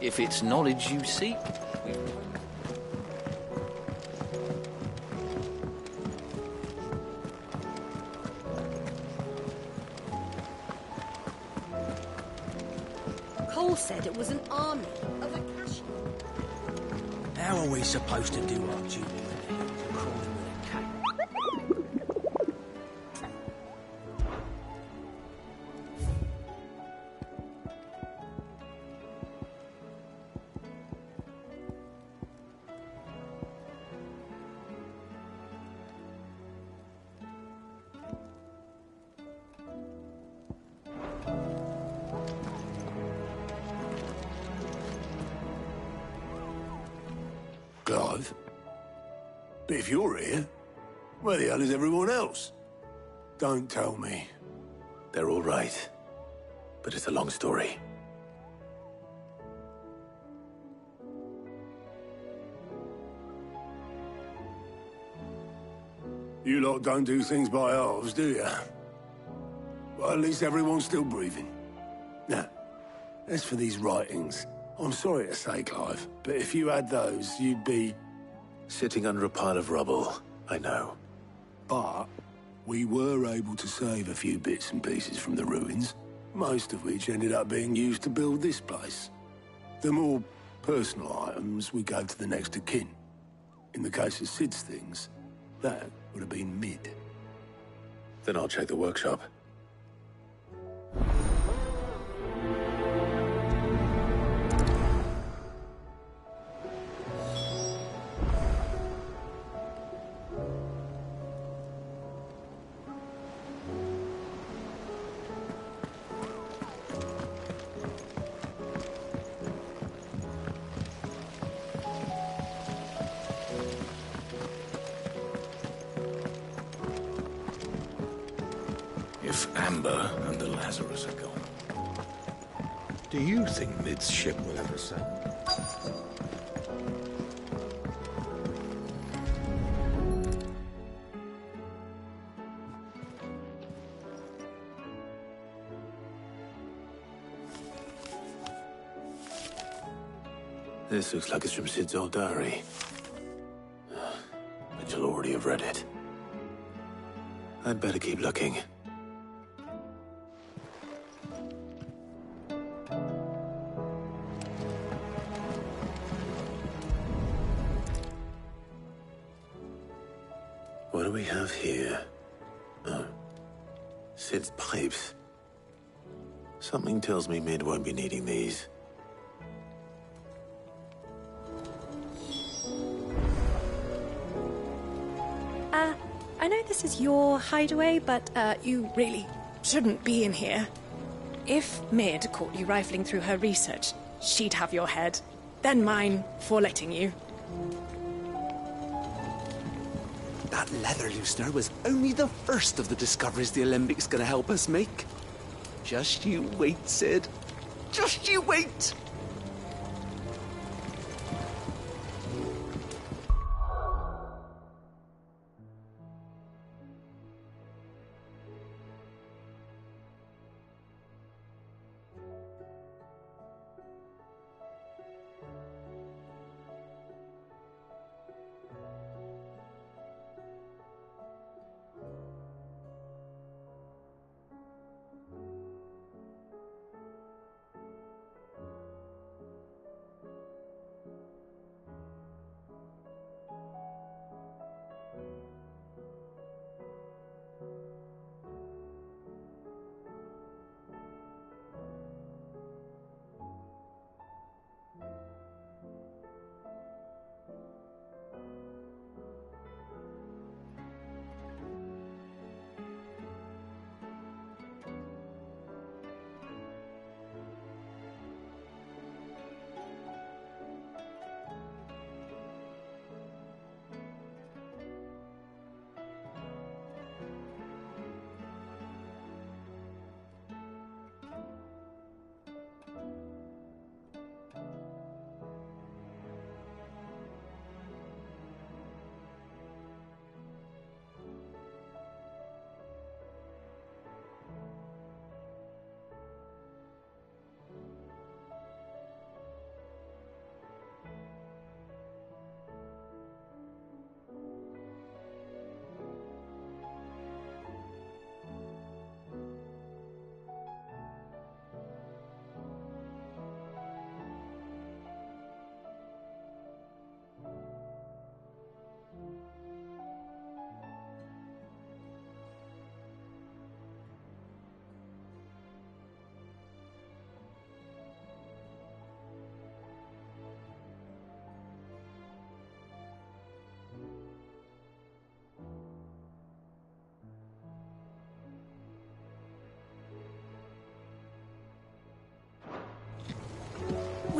If it's knowledge you seek, Cole said it was an army of Akashi. How are we supposed to do our duty when the hills are crawling with a cat? Clive? But if you're here, where the hell is everyone else? Don't tell me. They're all right. But it's a long story. You lot don't do things by halves, do you? Well, at least everyone's still breathing. Now, as for these writings, I'm sorry to say, Clive, but if you had those, you'd be... Sitting under a pile of rubble, I know. But we were able to save a few bits and pieces from the ruins, most of which ended up being used to build this place. The more personal items we gave to the next of kin. In the case of Sid's things, that would have been mid. Then I'll check the workshop. If Amber and the Lazarus are gone, do you think Mid's ship will ever sail? This looks like it's from Sid's old diary. But you'll already have read it. I'd better keep looking. What do we have here? Oh. Sid's pipes. Something tells me Mid won't be needing these. I know this is your hideaway, but you really shouldn't be in here. If Mid caught you rifling through her research, she'd have your head, then mine for letting you. That leather loosener was only the first of the discoveries the Alembics gonna help us make. Just you wait, Sid. Just you wait!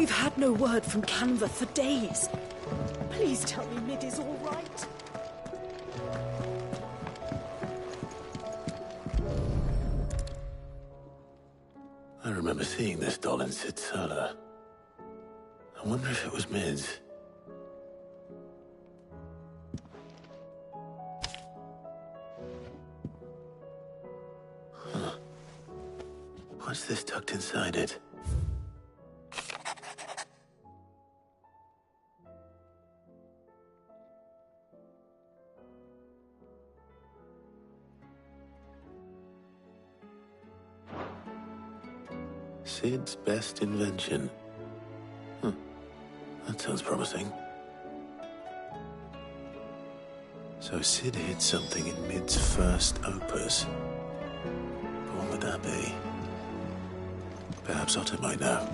We've had no word from Canva for days. Please tell me Mid is all right. I remember seeing this doll in Sid's cellar. I wonder if it was Mid's. Huh. What's this tucked inside it? Sid's best invention. That sounds promising. So Sid hid something in Mid's first opus. What would that be? Perhaps Otto might know.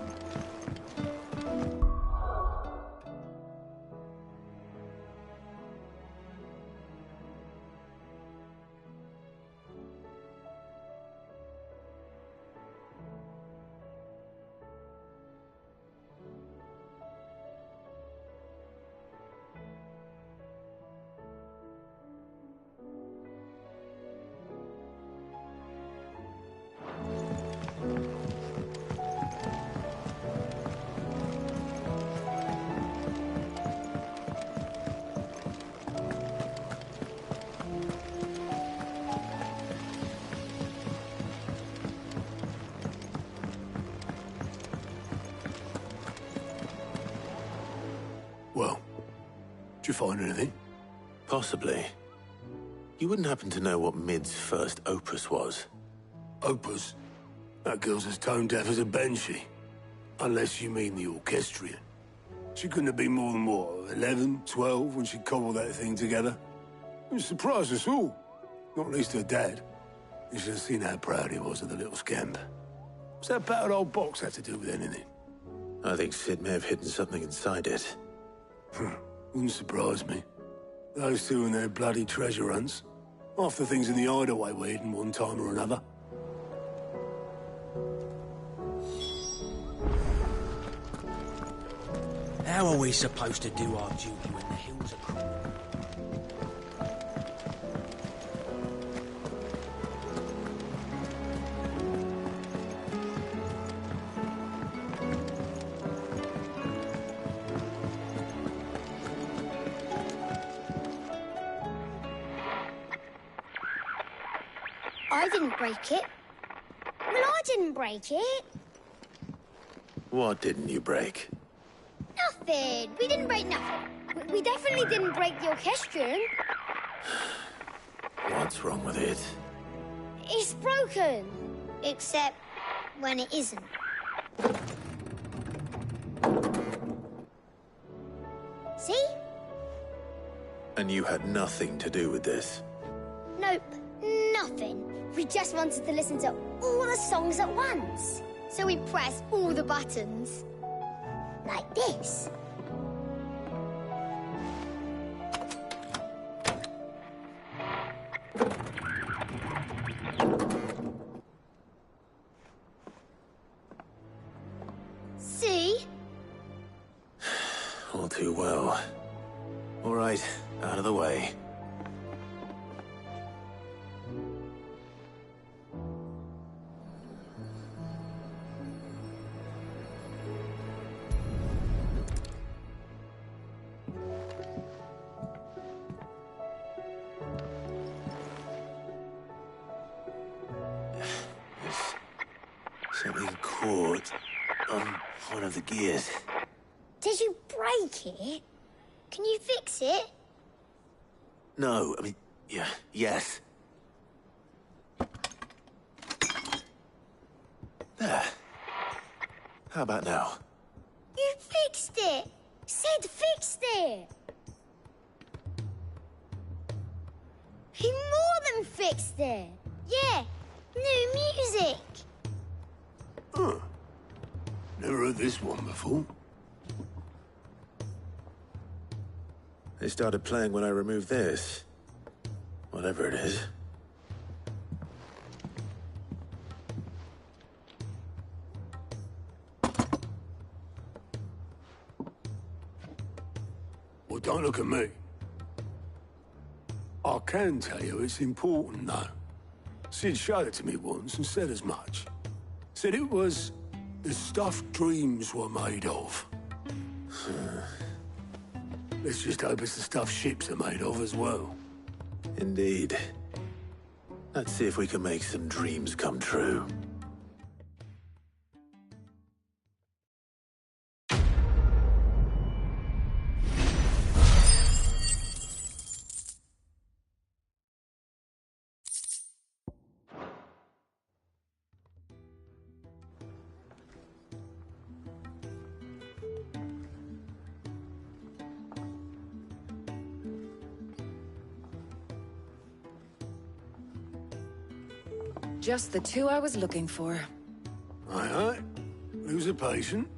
Well, did you find anything? Possibly. You wouldn't happen to know what Mid's first opus was? Opus? That girl's as tone deaf as a banshee. Unless you mean the orchestrion. She couldn't have been more than, what, 11, 12 when she cobbled that thing together? It surprised us all. Not least her dad. You should have seen how proud he was of the little scamp. What's that battered old box have to do with anything? I think Sid may have hidden something inside it. Wouldn't surprise me. Those two and their bloody treasure hunts. Half the things in the hideaway were hidden one time or another. How are we supposed to do our duty when the hills are crawling? I didn't break it. Well, I didn't break it. What didn't you break? Nothing. We didn't break nothing. We definitely didn't break the orchestrion. What's wrong with it? It's broken. Except when it isn't. See? And you had nothing to do with this? Nope. Nothing. We just wanted to listen to all the songs at once. So we pressed all the buttons. Like this. See? All too well. All right, out of the way. Something caught on one of the gears. Did you break it? Can you fix it? No, I mean, yes. There. How about now? You fixed it! Sid fixed it! He more than fixed it! Yeah, new music! Huh. Never heard this one before. They started playing when I removed this. Whatever it is. don't look at me. I can tell you it's important, though. Sid showed it to me once and said as much. Said it was the stuff dreams were made of. Let's just hope it's the stuff ships are made of as well. Indeed. Let's see if we can make some dreams come true. Just the two I was looking for. Aye. Who's a patient?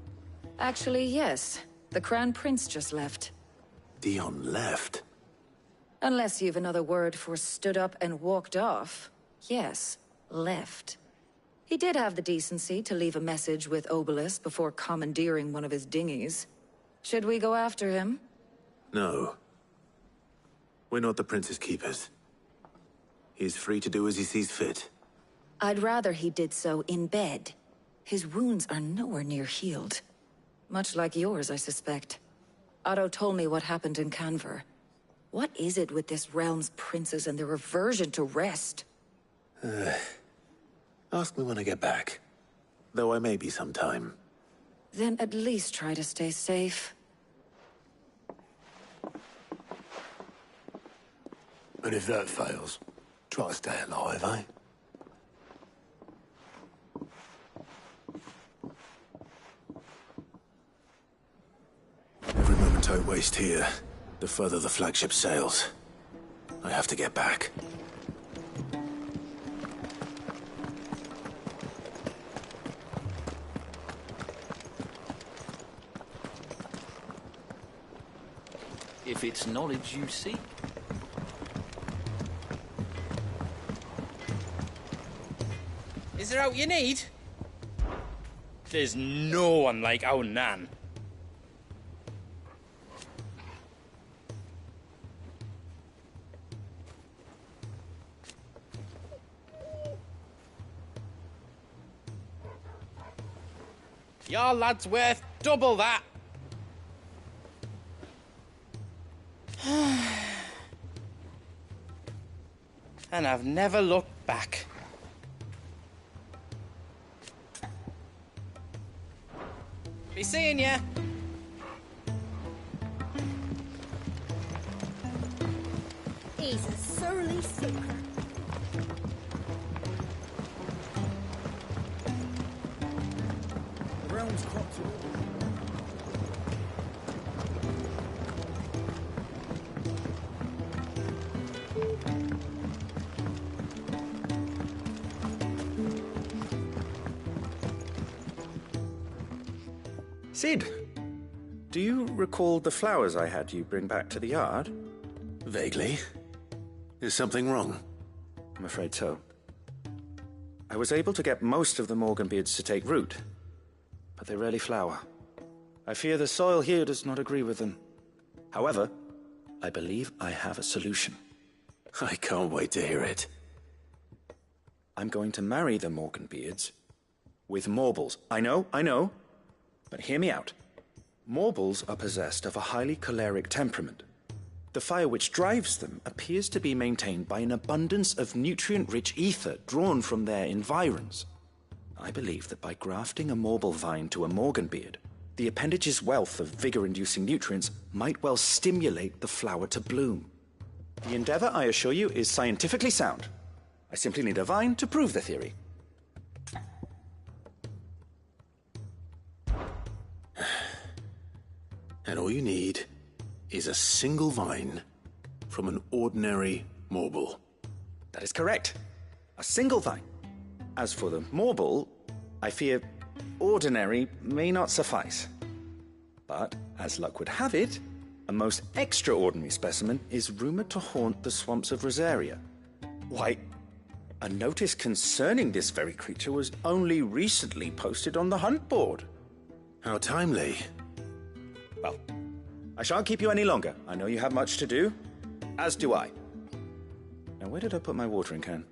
Actually, yes. The Crown Prince just left. Dion left. Unless you've another word for stood up and walked off. Yes, left. He did have the decency to leave a message with Obelisk before commandeering one of his dinghies. Should we go after him? No. We're not the Prince's keepers. He's free to do as he sees fit. I'd rather he did so in bed. His wounds are nowhere near healed. Much like yours, I suspect. Otto told me what happened in Canver. What is it with this realm's princes and their aversion to rest? Ask me when I get back. Though I may be sometime. Then at least try to stay safe. And if that fails, try to stay alive, eh? Every moment I waste here, the further the flagship sails. I have to get back. If it's knowledge you seek. Is there out you need? There's no one like our Nan. Your lad's worth double that. And I've never looked back. Be seeing ya. He's a surly sinker. The realm's cropped to Sid, do you recall the flowers I had you bring back to the yard? Vaguely. Is something wrong? I'm afraid so. I was able to get most of the Morganbeards to take root, but they rarely flower. I fear the soil here does not agree with them. However, I believe I have a solution. I can't wait to hear it. I'm going to marry the Morganbeards with Morbles. I know. But hear me out. Morbles are possessed of a highly choleric temperament. The fire which drives them appears to be maintained by an abundance of nutrient-rich ether drawn from their environs. I believe that by grafting a Morble vine to a Morganbeard, the appendage's wealth of vigor-inducing nutrients might well stimulate the flower to bloom. The endeavor, I assure you, is scientifically sound. I simply need a vine to prove the theory. And all you need is a single vine from an ordinary Morble. That is correct. A single vine. As for the Morble, I fear ordinary may not suffice. But, as luck would have it, a most extraordinary specimen is rumored to haunt the swamps of Rosaria. Why, a notice concerning this very creature was only recently posted on the hunt board. How timely. Well, I shan't keep you any longer. I know you have much to do, as do I. Now, where did I put my watering can?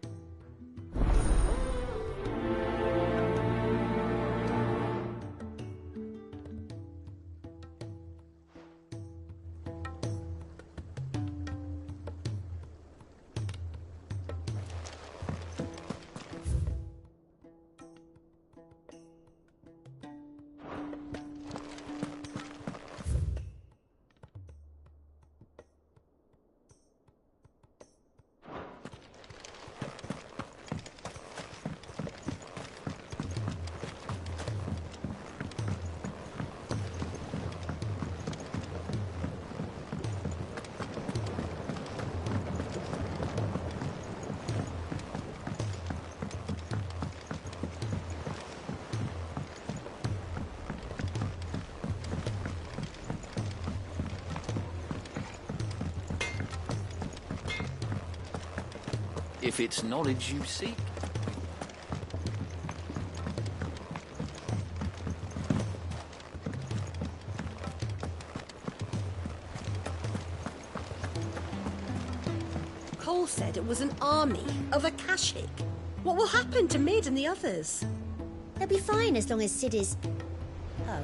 If it's knowledge you seek. Cole said it was an army of Akashic. What will happen to Mid and the others? They'll be fine as long as Sid is... Oh.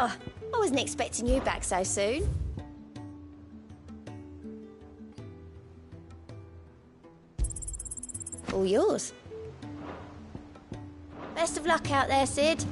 Oh, I wasn't expecting you back so soon. All yours. Best of luck out there, Sid.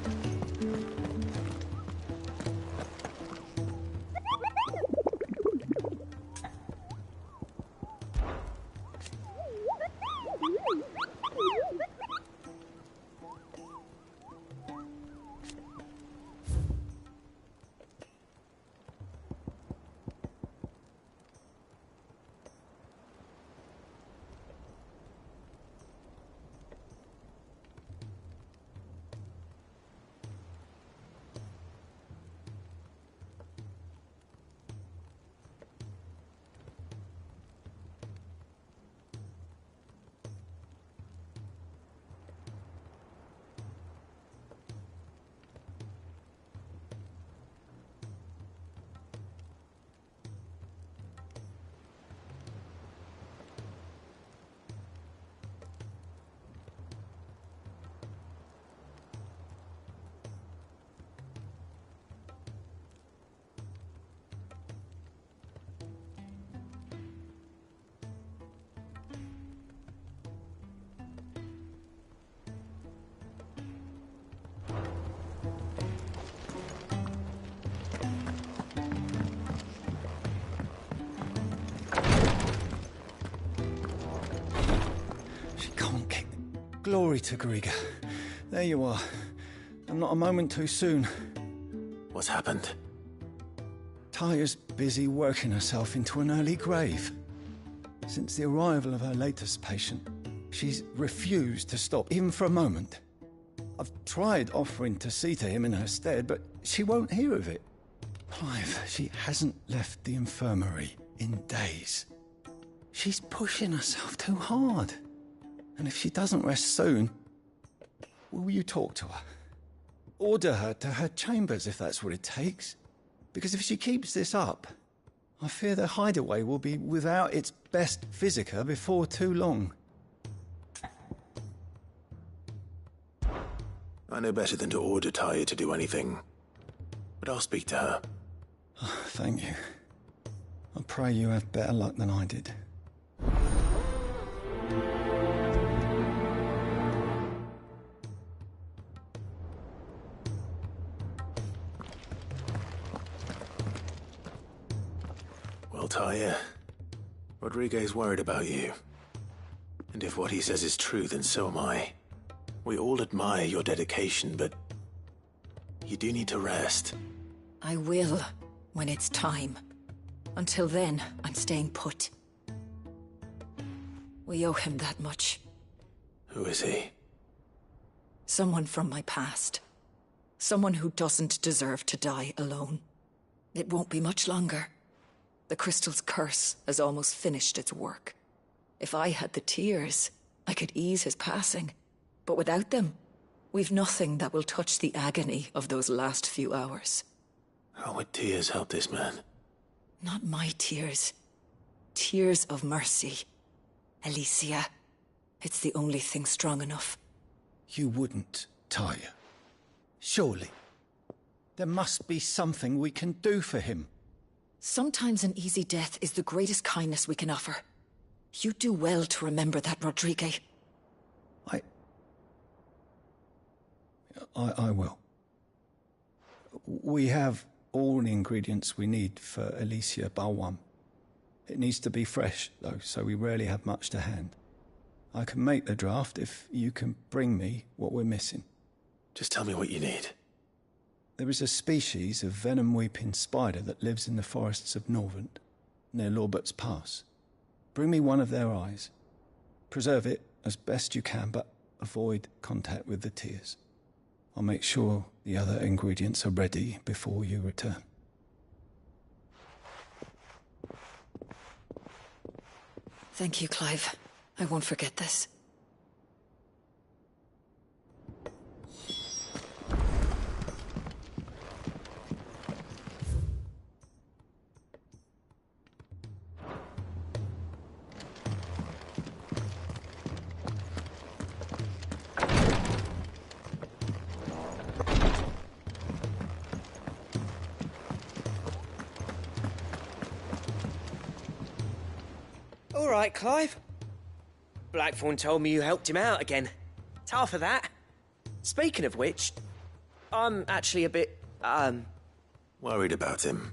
Glory to Griga. There you are. And not a moment too soon. What's happened? Taya's busy working herself into an early grave. Since the arrival of her latest patient, she's refused to stop, even for a moment. I've tried offering to see to him in her stead, but she won't hear of it. Clive, she hasn't left the infirmary in days. She's pushing herself too hard. And if she doesn't rest soon, will you talk to her? Order her to her chambers if that's what it takes. Because if she keeps this up, I fear the hideaway will be without its best physica before too long. I know better than to order Taya to do anything. But I'll speak to her. Oh, thank you. I pray you have better luck than I did. Well, Taya, Rodriguez worried about you. And if what he says is true, then so am I. We all admire your dedication, but you do need to rest. I will, when it's time. Until then, I'm staying put. We owe him that much. Who is he? Someone from my past. Someone who doesn't deserve to die alone. It won't be much longer. The crystal's curse has almost finished its work. If I had the tears, I could ease his passing. But without them, we've nothing that will touch the agony of those last few hours. How would tears help this man? Not my tears. Tears of mercy. Alicia, it's the only thing strong enough. You wouldn't, Talia. Surely. There must be something we can do for him. Sometimes an easy death is the greatest kindness we can offer. You do well to remember that, Rodrigue. I will. We have all the ingredients we need for Alicia Balwam. It needs to be fresh, though, so we rarely have much to hand. I can make the draft if you can bring me what we're missing. Just tell me what you need. There is a species of venom-weeping spider that lives in the forests of Norvent, near Lorbert's Pass. Bring me one of their eyes. Preserve it as best you can, but avoid contact with the tears. I'll make sure the other ingredients are ready before you return. Thank you, Clive. I won't forget this. All right, Clive. Blackthorn told me you helped him out again. Tough for that. Speaking of which, I'm actually a bit, Worried about him.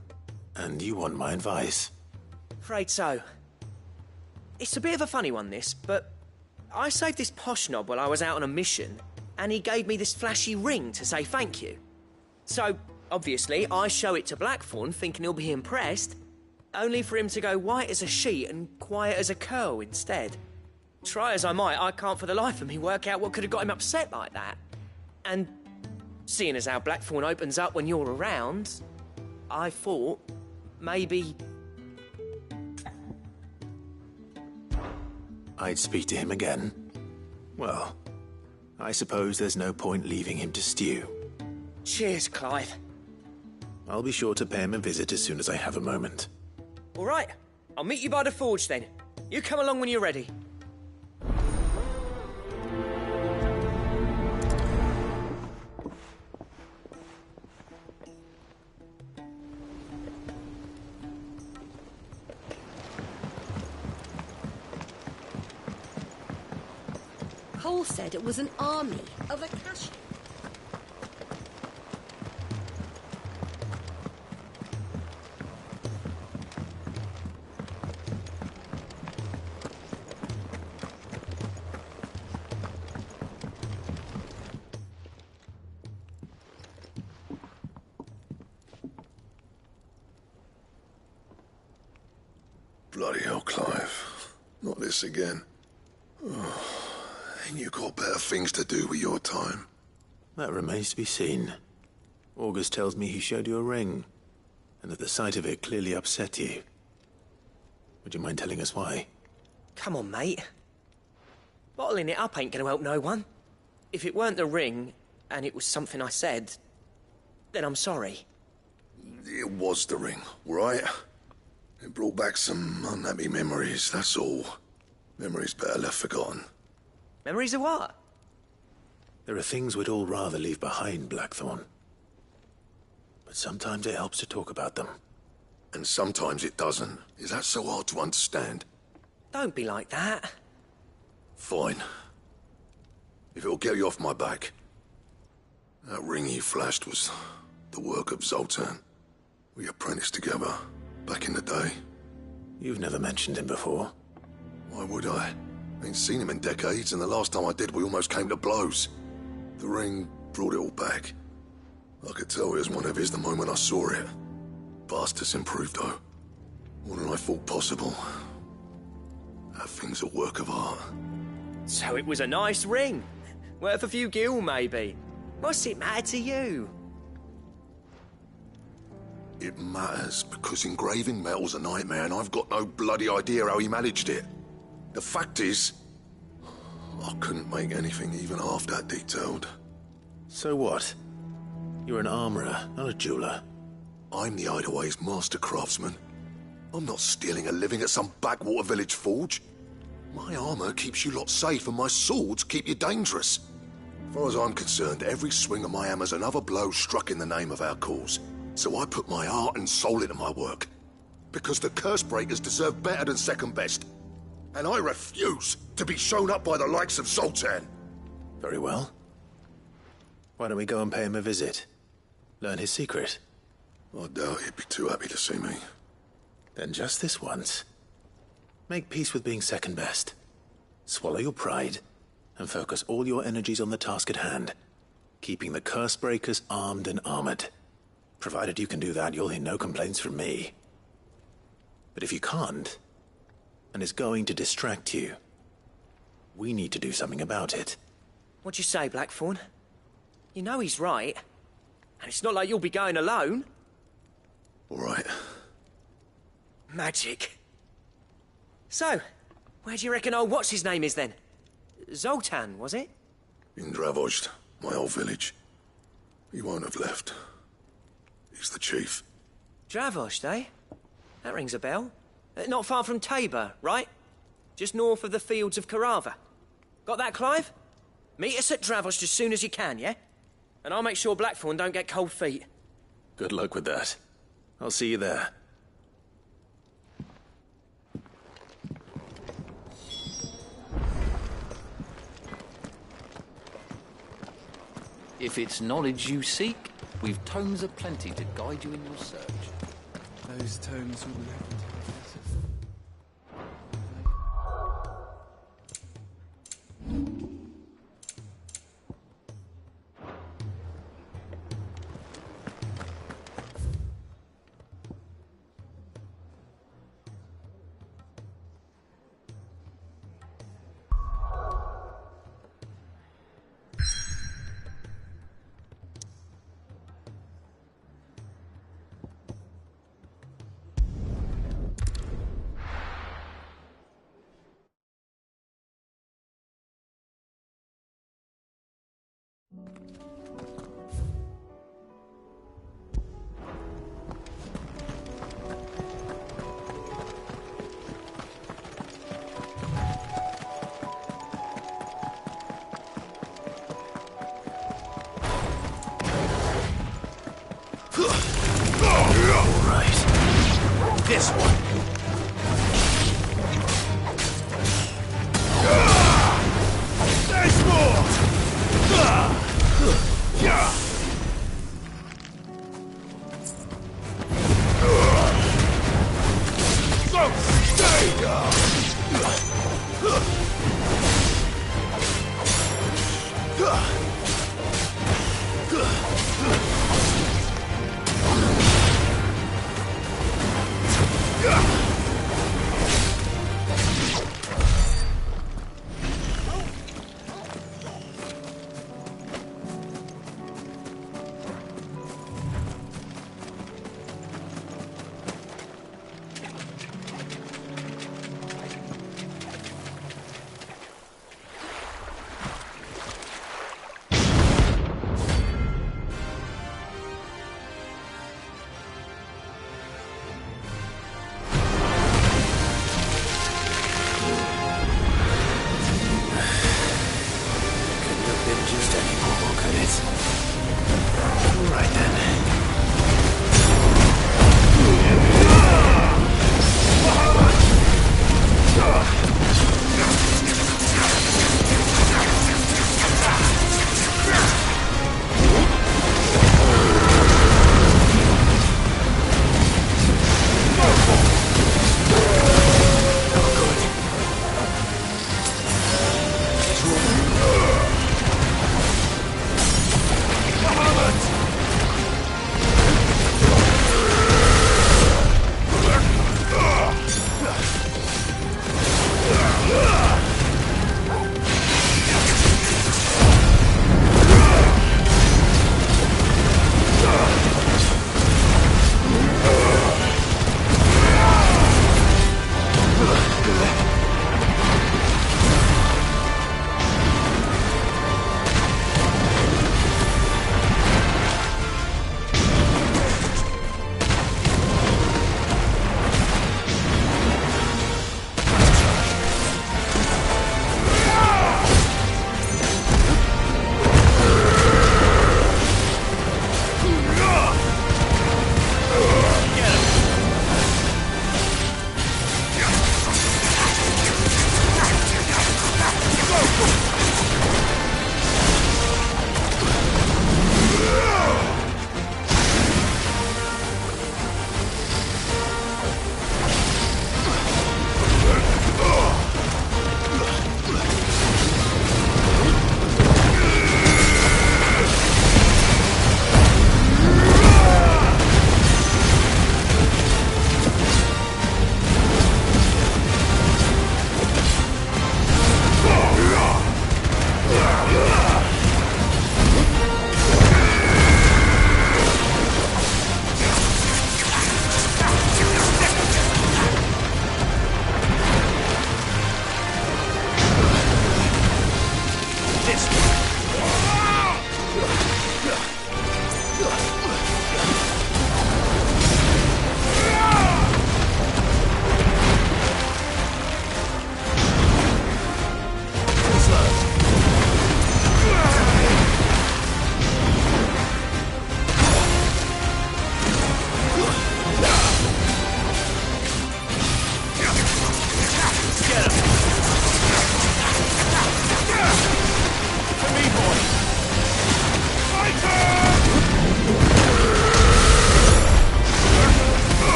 And you want my advice? afraid so. It's a bit of a funny one, this, but I saved this posh knob while I was out on a mission, and he gave me this flashy ring to say thank you. So, obviously, I show it to Blackthorn, thinking he'll be impressed, only for him to go white as a sheet and quiet as a curl instead. Try as I might, I can't for the life of me work out what could have got him upset like that. And seeing as how Blackthorn opens up when you're around, I thought maybe I'd speak to him again. Well, I suppose there's no point leaving him to stew. Cheers, Clive. I'll be sure to pay him a visit as soon as I have a moment. All right, I'll meet you by the forge then. You come along when you're ready. Cole said it was an army of Akashi. Bloody hell, Clive. Not this again. Oh, ain't you got better things to do with your time? That remains to be seen. August tells me he showed you a ring, and that the sight of it clearly upset you. Would you mind telling us why? Come on, mate. Bottling it up ain't gonna help no one. If it weren't the ring, and it was something I said, then I'm sorry. It was the ring, right? It brought back some unhappy memories, that's all. Memories better left forgotten. Memories of what? There are things we'd all rather leave behind, Blackthorn. But sometimes it helps to talk about them. And sometimes it doesn't. Is that so hard to understand? Don't be like that. Fine. If it'll get you off my back. That ring he flashed was the work of Zoltan. We apprenticed together, back in the day. You've never mentioned him before. Why would I? Ain't seen him in decades, and the last time I did, we almost came to blows. The ring brought it all back. I could tell it was one of his the moment I saw it. Bastard's improved, though. More than I thought possible. That thing's a work of art. So it was a nice ring. Worth a few gil, maybe. What's it matter to you? It matters, because engraving metal's a nightmare, and I've got no bloody idea how he managed it. The fact is, I couldn't make anything even half that detailed. So what? You're an armorer, not a jeweler. I'm the Hideaway's master craftsman. I'm not stealing a living at some backwater village forge. My armor keeps you lot safe and my swords keep you dangerous. As far as I'm concerned, every swing of my hammer's another blow struck in the name of our cause. So I put my heart and soul into my work. Because the curse breakers deserve better than second best. And I refuse to be shown up by the likes of Zoltan. Very well. Why don't we go and pay him a visit? Learn his secret. I doubt he'd be too happy to see me. Then just this once. Make peace with being second best. Swallow your pride, and focus all your energies on the task at hand. Keeping the curse breakers armed and armored. Provided you can do that, you'll hear no complaints from me. But if you can't, and it's going to distract you, we need to do something about it. What'd you say, Blackthorn? You know he's right. And it's not like you'll be going alone. All right. Magic. So, where do you reckon old what's-his-name is then? Zoltan, was it? In Dravozd, my old village. He won't have left. He's the chief. Dravozd, eh? That rings a bell. Not far from Tabor, right? Just north of the fields of Carava. Got that, Clive? Meet us at Dravozd as soon as you can, yeah? And I'll make sure Blackthorn don't get cold feet. Good luck with that. I'll see you there. If it's knowledge you seek, we've tomes aplenty to guide you in your search. Those tomes will never tell us. This one. There's more! So stay down!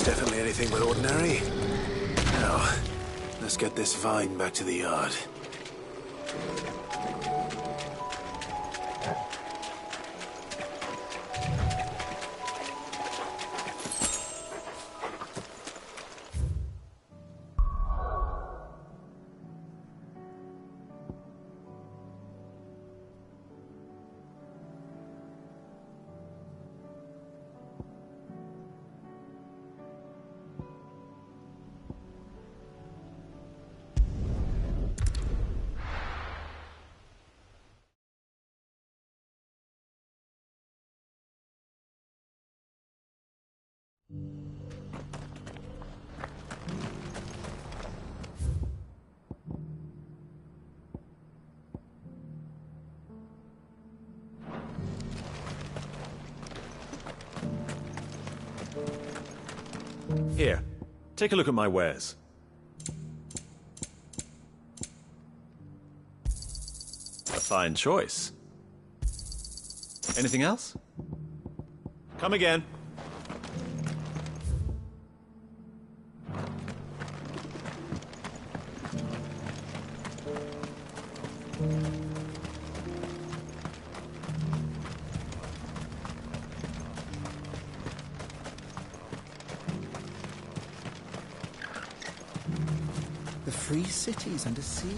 definitely anything but ordinary. Now, let's get this vine back to the yard. Here, take a look at my wares. A fine choice. Anything else? Come again. The free cities under sea.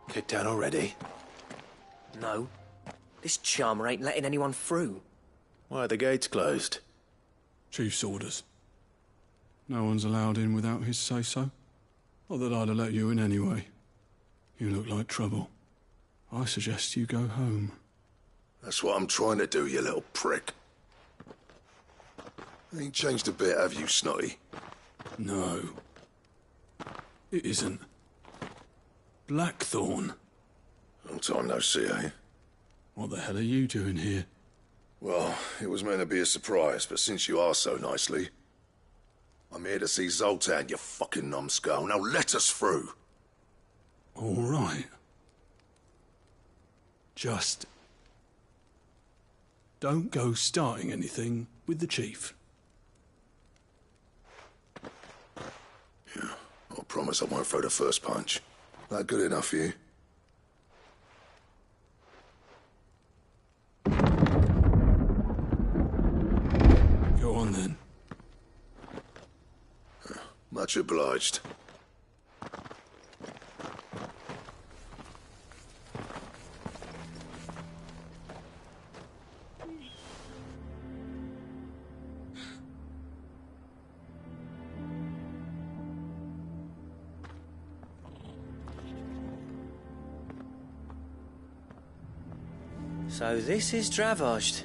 Kicked down already? No. This charmer ain't letting anyone through. Why are the gates closed? Chief's orders. No one's allowed in without his say-so. Not that I'd have let you in anyway. You look like trouble. I suggest you go home. That's what I'm trying to do, you little prick. Ain't changed a bit, have you, Snotty? No. It isn't. Blackthorn. Long time no see, eh? What the hell are you doing here? Well, it was meant to be a surprise, but since you asked so nicely, I'm here to see Zoltan, you fucking numbskull. Now let us through. All right. Just don't go starting anything with the chief. promise I won't throw the first punch. That good enough for you? Go on then. Much obliged. So this is Dravoged.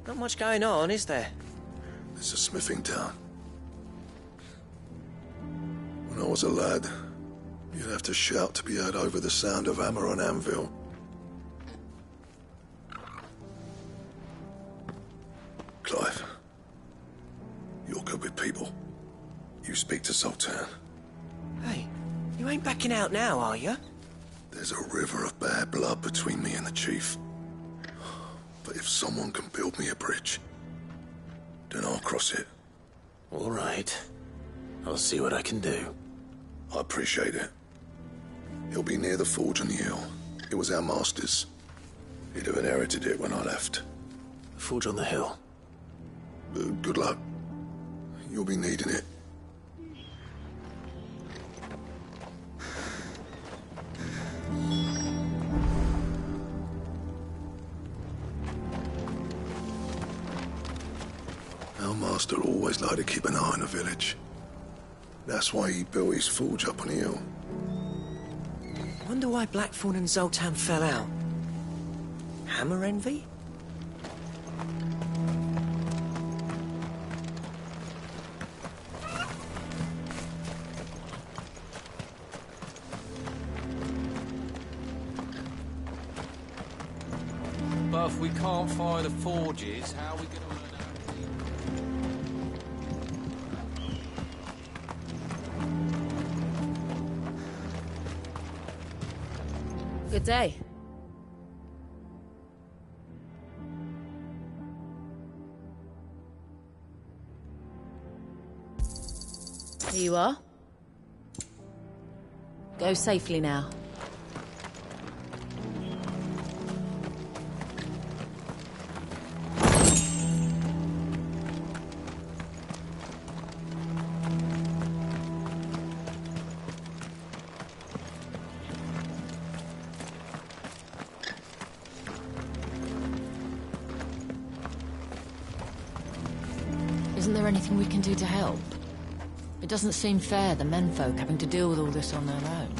Not much going on, is there? It's a smithing town. When I was a lad, you'd have to shout to be heard over the sound of hammer on anvil. Clive, you're good with people. You speak to Sultan. Hey, you ain't backing out now, are you? There's a river of bad blood between me and the chief. But if someone can build me a bridge, then I'll cross it. All right. I'll see what I can do. I appreciate it. He'll be near the forge on the hill. It was our master's. He'd have inherited it when I left. The forge on the hill? Good luck. You'll be needing it. Our master always liked to keep an eye on the village. That's why he built his forge up on the hill. Wonder why Blackthorn and Zoltan fell out. Hammer envy? But if we can't fire the forges, how are we going to... Good day. Here you are. Go safely now. Isn't there anything we can do to help? It doesn't seem fair, the menfolk having to deal with all this on their own.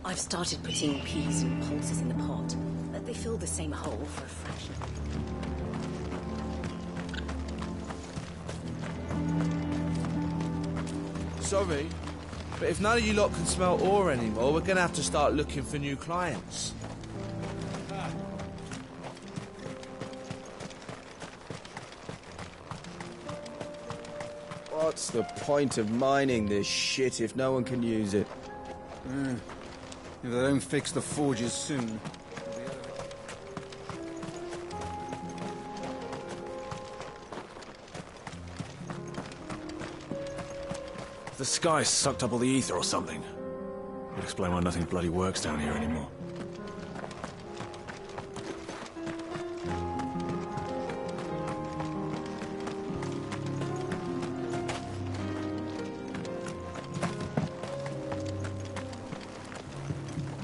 I've started putting peas and pulses in the pot, but they fill the same hole for a fraction. Sorry, but if none of you lot can smell ore anymore, we're gonna have to start looking for new clients. What's the point of mining this shit if no one can use it? If they don't fix the forges soon. The sky sucked up all the ether or something. Would explain why nothing bloody works down here anymore.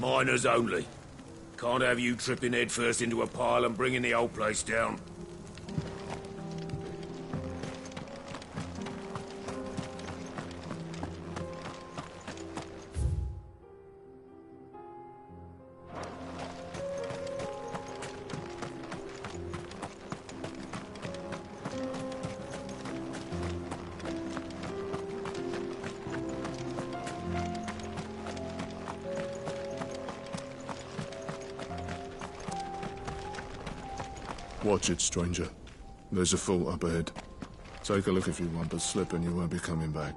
Miners only. Can't have you tripping headfirst into a pile and bringing the whole place down. Watch it, stranger. There's a fort up ahead. Take a look if you want, but slip and you won't be coming back.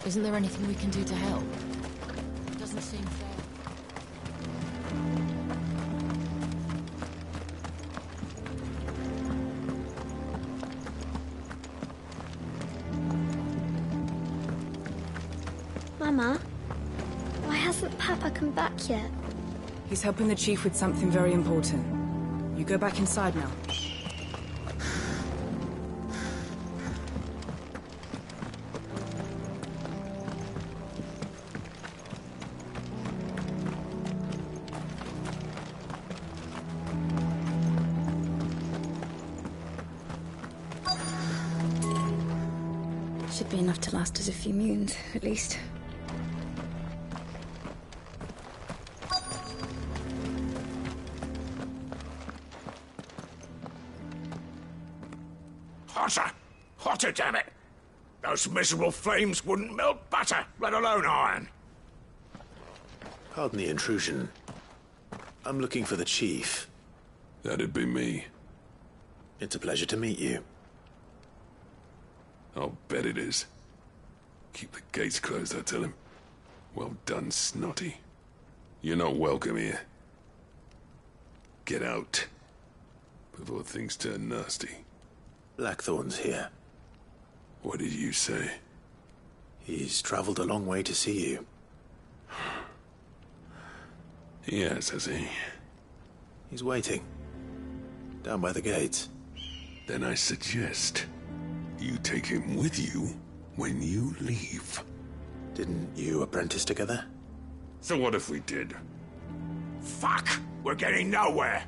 Isn't there anything we can do to help? It doesn't seem fair. Mama, why hasn't Papa come back yet? He's helping the chief with something very important. You go back inside now. Should be enough to last us a few moons, at least. Hotter! Hotter, damn it! Those miserable flames wouldn't melt butter, let alone iron. Pardon the intrusion. I'm looking for the chief. That'd be me. It's a pleasure to meet you. I'll bet it is. Keep the gates closed, I tell him. Well done, Snotty. You're not welcome here. Get out. Before things turn nasty. Blackthorn's here. What did you say? He's traveled a long way to see you. Yes, has he? He's waiting. Down by the gates. Then I suggest you take him with you when you leave. Didn't you apprentice together? So what if we did? Fuck! We're getting nowhere!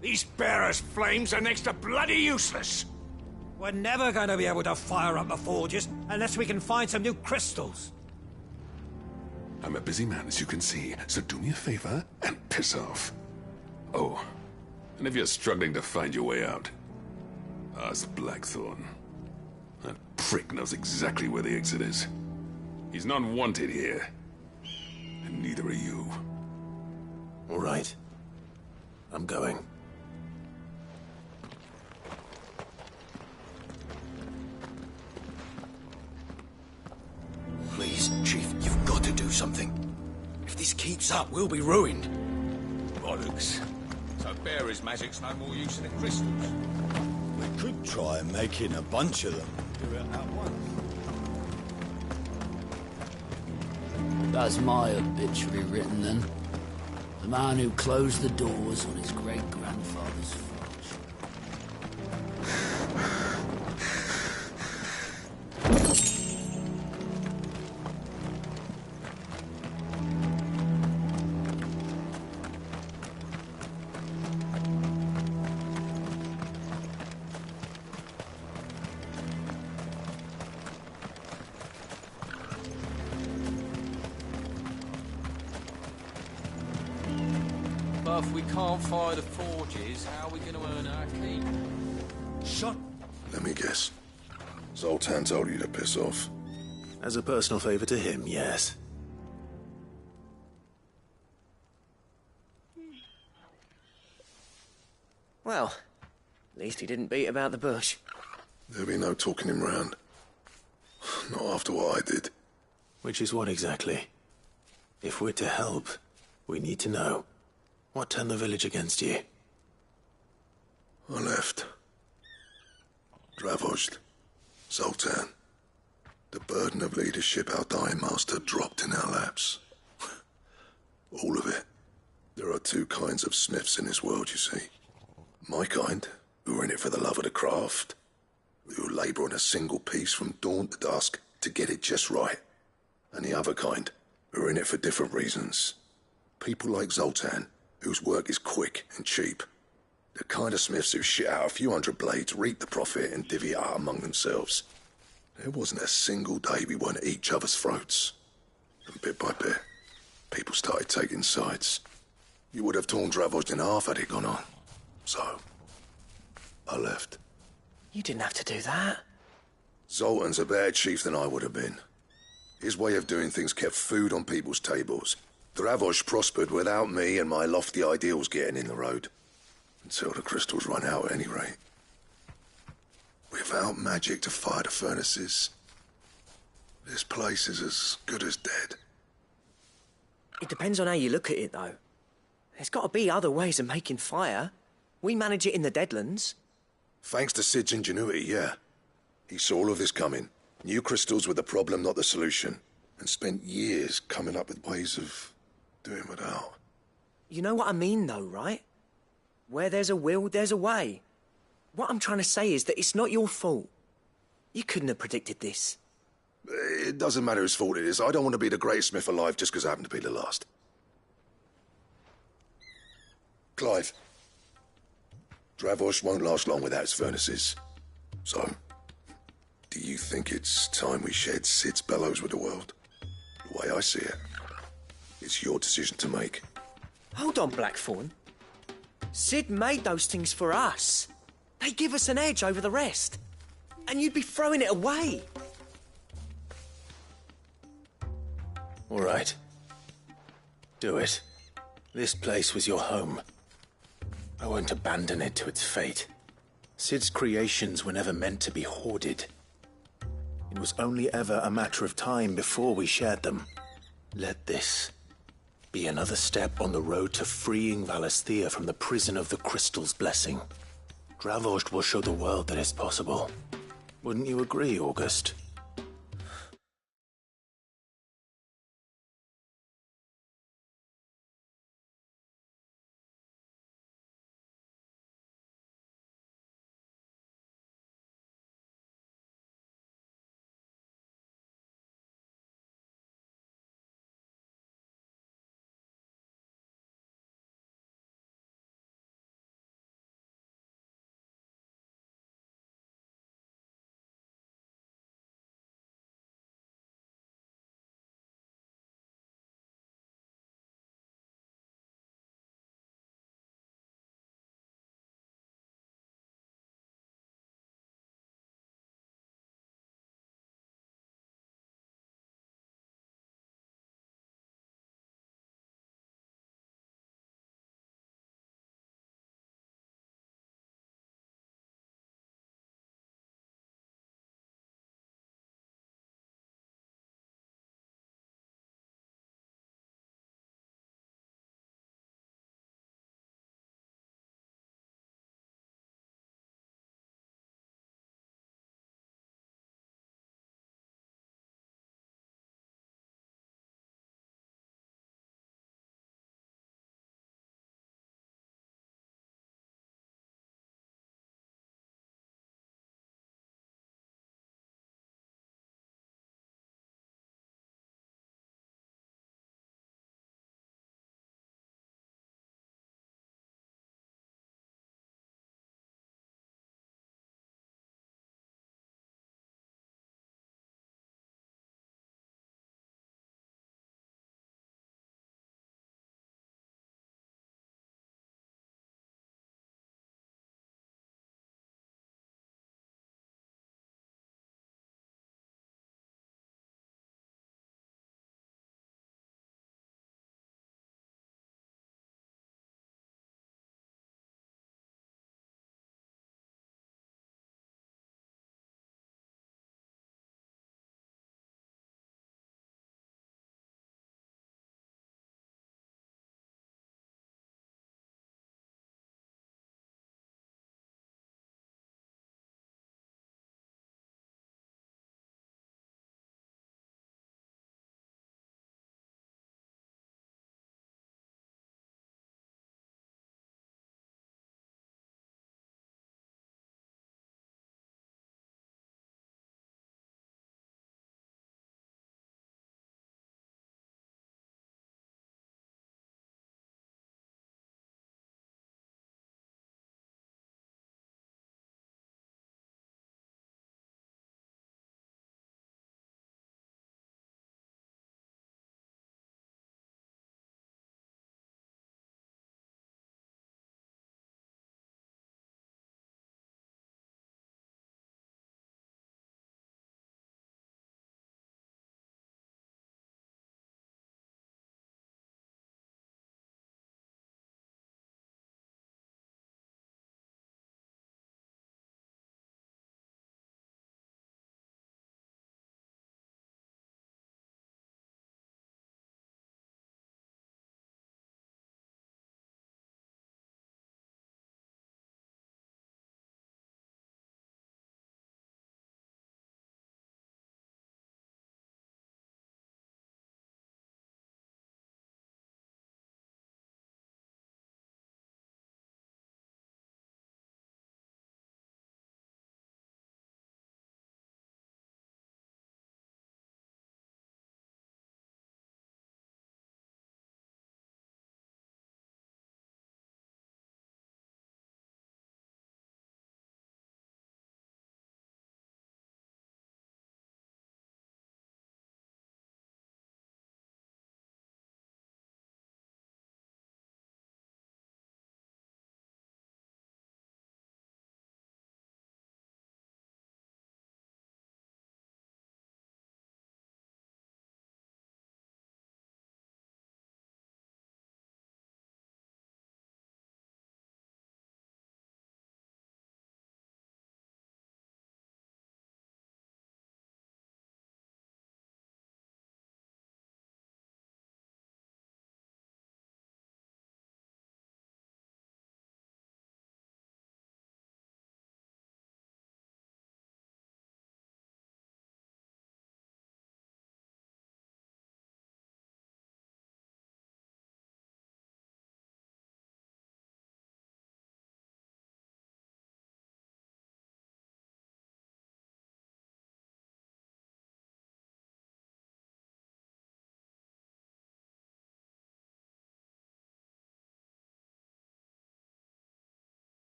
These bearers' flames are next to bloody useless! We're never going to be able to fire up the forges unless we can find some new crystals. I'm a busy man, as you can see, so do me a favor and piss off. Oh, and if you're struggling to find your way out, ask Blackthorn. That prick knows exactly where the exit is. He's not wanted here. And neither are you. All right. I'm going. Please, Chief, you've got to do something. If this keeps up, we'll be ruined. Bollocks. So bearers' magic's no more use than crystals. We could try making a bunch of them. Do it at once. That's my obituary written then. The man who closed the doors on his great-grandfather's forge. But if we can't fire the forges, how are we going to earn our keep? Shut. Let me guess. Zoltan told you to piss off. As a personal favor to him, yes. Well, at least he didn't beat about the bush. There'll be no talking him round. Not after what I did. Which is what exactly? If we're to help, we need to know. What turned the village against you? I left. Dravozd. Zoltan. The burden of leadership our dying master dropped in our laps. All of it. There are two kinds of smiths in this world, you see. My kind, who are in it for the love of the craft, who labour on a single piece from dawn to dusk to get it just right. And the other kind, who are in it for different reasons. People like Zoltan, whose work is quick and cheap. The kind of smiths who shit out a few hundred blades, reap the profit, and divvy it out among themselves. There wasn't a single day we weren't at each other's throats. And bit by bit, people started taking sides. You would have torn Dravozd in half had it gone on. So, I left. You didn't have to do that. Zoltan's a better chief than I would have been. His way of doing things kept food on people's tables. Dravozd prospered without me and my lofty ideals getting in the road. Until the crystals run out at any rate. Without magic to fire the furnaces, This place is as good as dead. It depends on how you look at it, though. There's got to be other ways of making fire. We manage it in the Deadlands. Thanks to Sid's ingenuity, yeah. He saw all of this coming. Knew crystals were the problem, not the solution. And spent years coming up with ways of doing without. You know what I mean, though, right? Where there's a will, there's a way. What I'm trying to say is that it's not your fault. You couldn't have predicted this. It doesn't matter whose fault it is. I don't want to be the greatest smith alive just because I happen to be the last. Clive. Dravosh won't last long without its furnaces. So, do you think it's time we shared Sid's bellows with the world? The way I see it, it's your decision to make. Hold on, Blackthorn. Sid made those things for us. They give us an edge over the rest. And you'd be throwing it away. All right. Do it. This place was your home. I won't abandon it to its fate. Sid's creations were never meant to be hoarded. It was only ever a matter of time before we shared them. Let this be another step on the road to freeing Valisthea from the prison of the Crystal's blessing. Dravost will show the world that it's possible. Wouldn't you agree, August?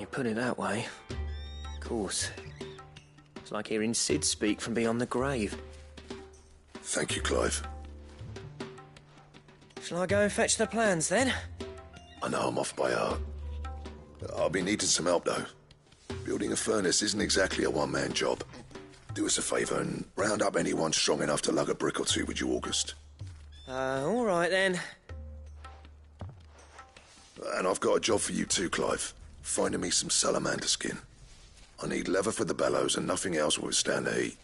you put it that way. Of course. It's like hearing Sid speak from beyond the grave. Thank you, Clive. Shall I go and fetch the plans, then? I know I'm off by heart. I'll be needing some help, though. Building a furnace isn't exactly a one-man job. Do us a favour and round up anyone strong enough to lug a brick or two with you, August. All right, then. And I've got a job for you too, Clive. Finding me some salamander skin. I need leather for the bellows and nothing else will withstand the heat.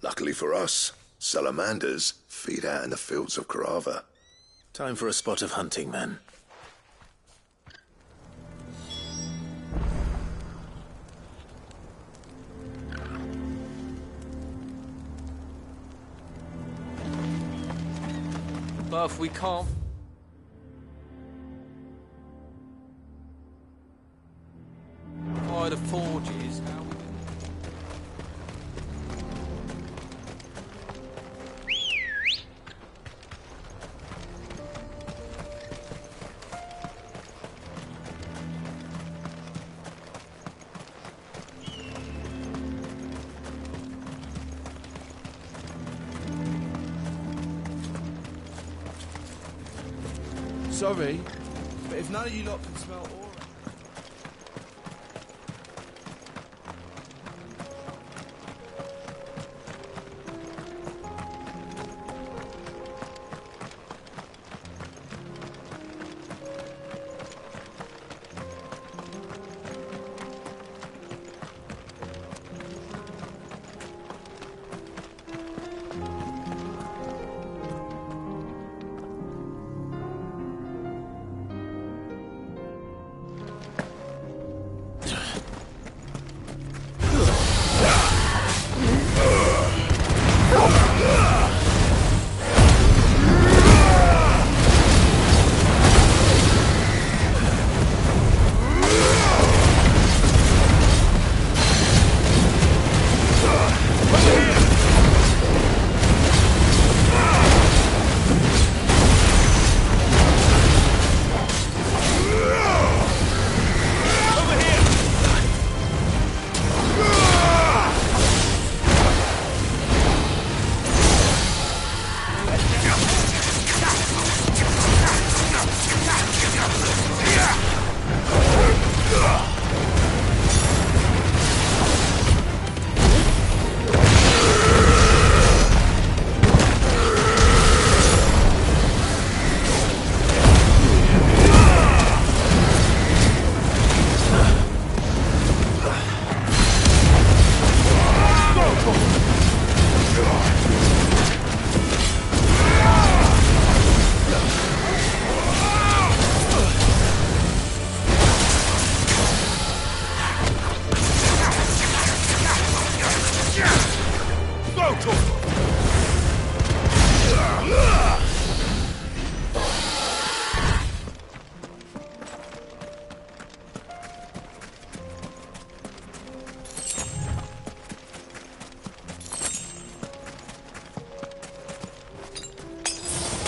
Luckily for us, salamanders feed out in the fields of Carava. Time for a spot of hunting, man. But if we can't... By the forges, how we... Sorry, but if none of you lot can smell ore...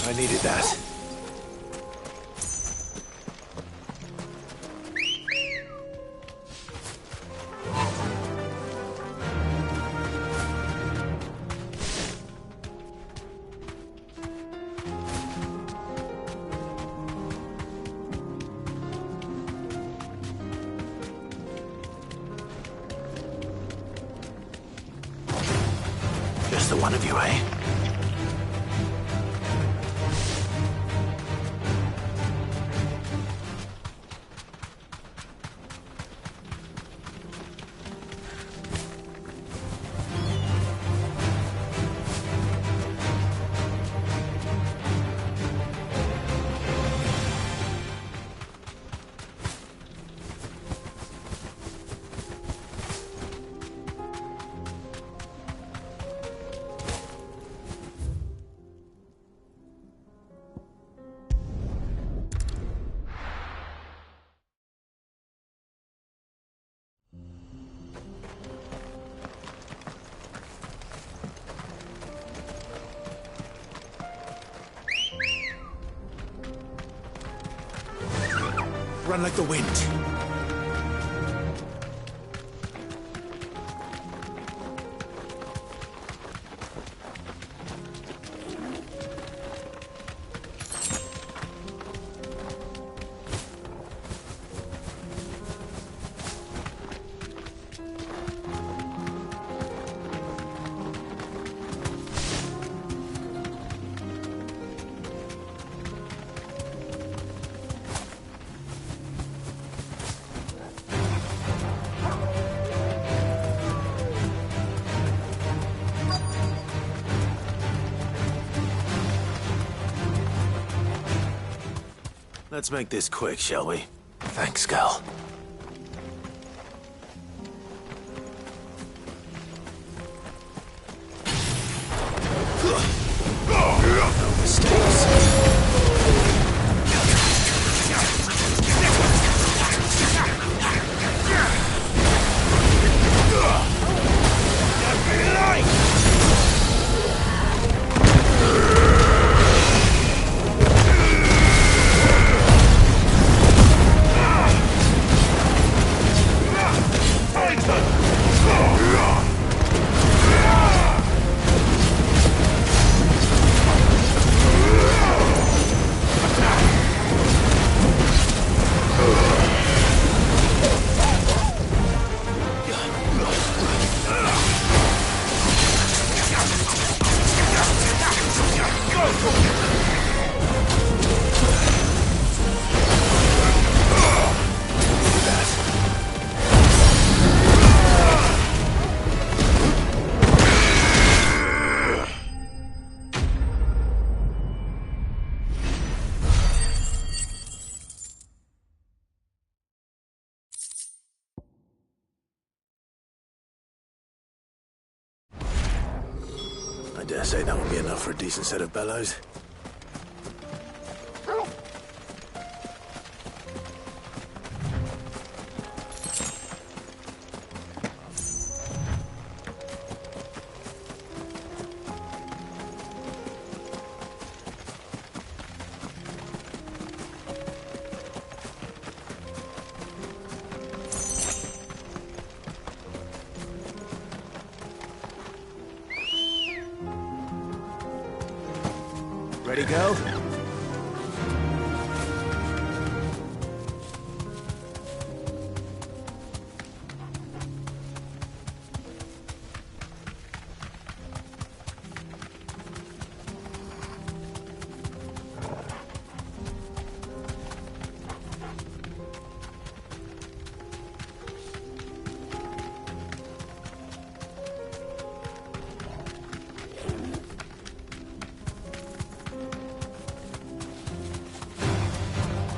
I needed that. Just the one of you, eh? Run like the wind. Let's make this quick, shall we? Thanks, Gal. No mistakes. I dare say that would be enough for a decent set of bellows. Ready, go?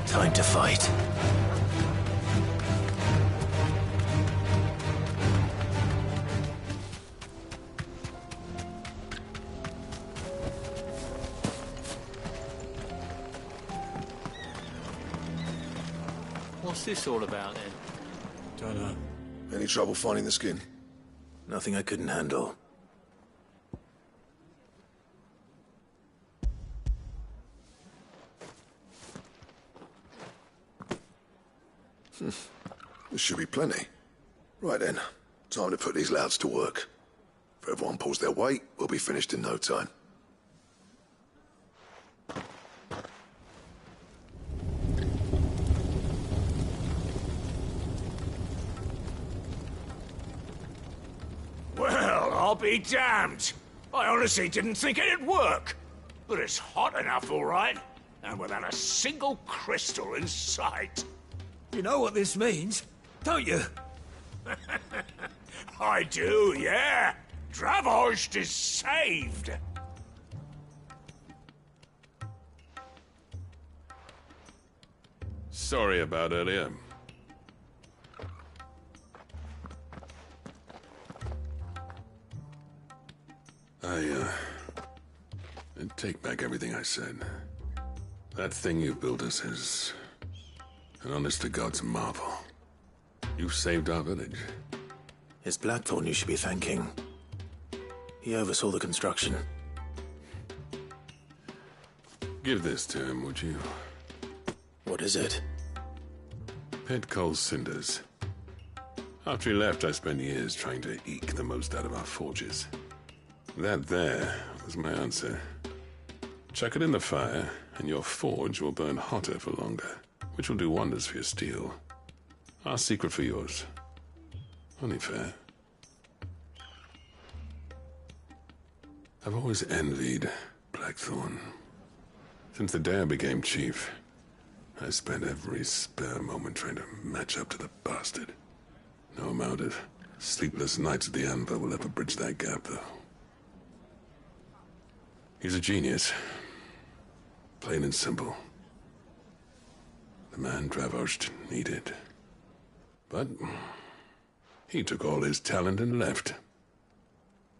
Time to fight. What's this all about, then? Don't know. Any trouble finding the skin? Nothing I couldn't handle. There should be plenty. Right then, time to put these louds to work. If everyone pulls their weight, we'll be finished in no time. Well, I'll be damned. I honestly didn't think it'd work. But it's hot enough, all right. And without a single crystal in sight. You know what this means, don't you? I do, yeah. Dravost is saved. Sorry about earlier. I take back everything I said. That thing you built us is an honest-to-God's marvel. You saved our village. It's Blackthorn you should be thanking. He oversaw the construction. Give this to him, would you? What is it? Pit coal cinders. After he left, I spent years trying to eke the most out of our forges. That there was my answer. Chuck it in the fire, and your forge will burn hotter for longer, which will do wonders for your steel. Our secret for yours. Only fair. I've always envied Blackthorn. Since the day I became chief, I spent every spare moment trying to match up to the bastard. No amount of sleepless nights at the Anvil will ever bridge that gap, though. He's a genius. Plain and simple. man Dravost needed. But he took all his talent and left.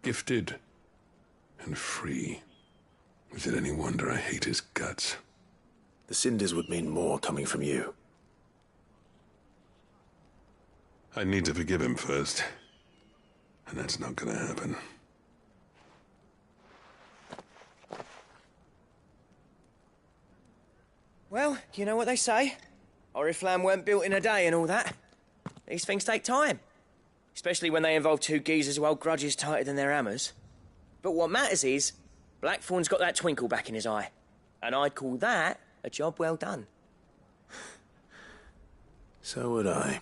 Gifted and free. Is it any wonder I hate his guts? The cinders would mean more coming from you. I need to forgive him first. And that's not gonna happen. Well, you know what they say. Oriflamme weren't built in a day and all that. These things take time. Especially when they involve two geezers who hold grudges tighter than their hammers. But what matters is, Blackthorn's got that twinkle back in his eye. And I'd call that a job well done. So would I.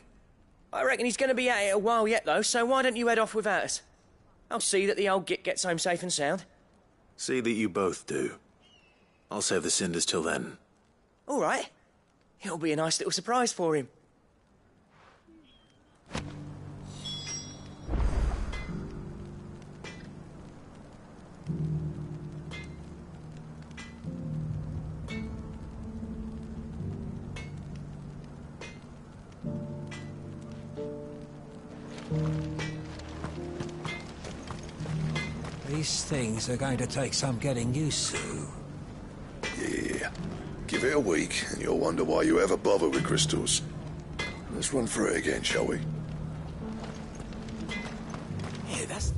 I reckon he's going to be at it a while yet, though, so why don't you head off without us? I'll see that the old git gets home safe and sound. See that you both do. I'll save the cinders till then. All right. It'll be a nice little surprise for him. These things are going to take some getting used to. Yeah. Give it a week, and you'll wonder why you ever bother with crystals. Let's run through it again, shall we? Yeah, that's...